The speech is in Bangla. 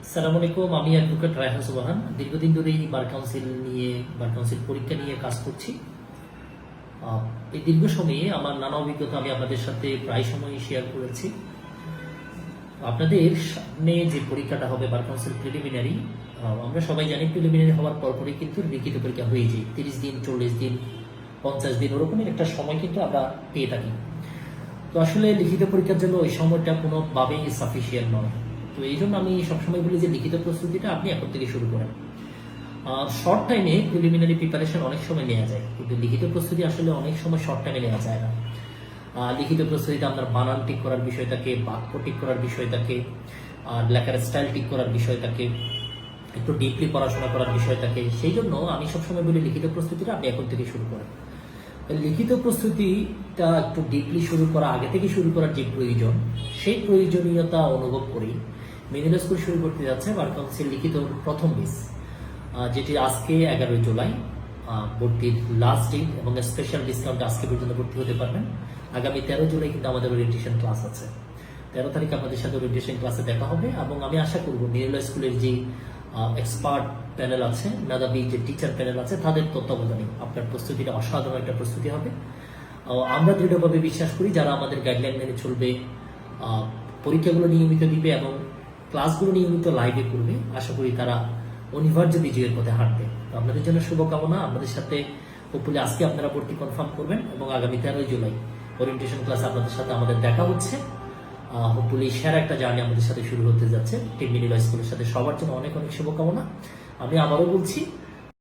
আসসালামু আলাইকুম, আমি অ্যাডভোকেট রায়হান সুবহান। দীর্ঘদিন ধরেই বার কাউন্সিল পরীক্ষা নিয়ে কাজ করছি। এই দীর্ঘ সময়ে আমার নানা অভিজ্ঞতা আমি আপনাদের সাথে প্রায় সময়ই শেয়ার করেছি। আপনাদের সামনে যে পরীক্ষাটা হবে বার কাউন্সিল প্রিলিমিনারি, আমরা সবাই জানি প্রিলিমিনারি হওয়ার পরপরই কিন্তু লিখিত পরীক্ষা হয়ে যায়। 30 দিন, 40 দিন, 50 দিন ওরকমের একটা সময় কিন্তু আমরা পেয়ে থাকি। তো আসলে লিখিত পরীক্ষার জন্য ওই সময়টা কোনোভাবেই সাফিসিয়েন্ট নয়। তো এই জন্য আমি সবসময় বলি যে লিখিত প্রস্তুতিটা আপনি এখন থেকে শুরু করেন। শর্ট টাইমে প্রিলিমিনারি প্রিপারেশন অনেক সময় নেওয়া যায়, কিন্তু লিখিত প্রস্তুতি আসলে অনেক সময় শর্ট টাইমে নেওয়া যায় না। লিখিত প্রস্তুতিতে আপনার বানান ঠিক করার বিষয় থাকে, বাক্য ঠিক করার বিষয় থাকে, লেখার স্টাইল ঠিক করার বিষয় থাকে, একটু ডিপলি পড়াশোনা করার বিষয় থাকে। সেই জন্য আমি সবসময় বলি লিখিত প্রস্তুতিটা আপনি এখন থেকে শুরু করেন। লিখিত প্রস্তুতিটা একটু ডিপলি শুরু করা, আগে থেকে শুরু করার যে প্রয়োজন, সেই প্রয়োজনীয়তা অনুভব করি মিডিল স্কুল শুরু করতে যাচ্ছে বার কাউন্সিল লিখিত প্রথম বেস, যেটি আজকে 11 জুলাই ভর্তির লাস্ট ডেট, এবং স্পেশাল ডিসকাউন্ট আজকে পর্যন্ত ভর্তি হতে পারবেন। আগামী 13 জুলাই কিন্তু আমাদের ওরিয়েন্টেশন ক্লাস আছে। 13 তারিখ আপনাদের সাথে ওরিয়েন্টেশন ক্লাসে দেখা হবে, এবং আমি আশা করব মিডিল স্কুলের যে এক্সপার্ট প্যানেল আছে, মেধাবী যে টিচার প্যানেল আছে, তাদের তত্ত্বাবধানে আপনার প্রস্তুতিটা অসাধারণ একটা প্রস্তুতি হবে। আমরা দৃঢ়ভাবে বিশ্বাস করি যারা আমাদের গাইডলাইন মেনে চলবে, পরীক্ষাগুলো নিয়মিত দিবে এবং ক্লাসগুলো নিয়মিত লাইভে করবে, আশা করি তারা অনিবার্য বিজয়ের পথে হাঁটবে। তো আপনাদের জন্য শুভকামনা। আমাদের সাথে হোপফুলি আজকে আপনারা ভর্তি কনফার্ম করবেন, এবং আগামী 13 জুলাই ওরিয়েন্টেশন ক্লাস আপনাদের সাথে আমাদের দেখা হচ্ছে। হোপফুলি সেরা একটা জার্নি আমাদের সাথে শুরু হতে যাচ্ছে টিম মিডিল স্কুলের সাথে। সবার জন্য অনেক অনেক শুভকামনা। আমি আবারও বলছি,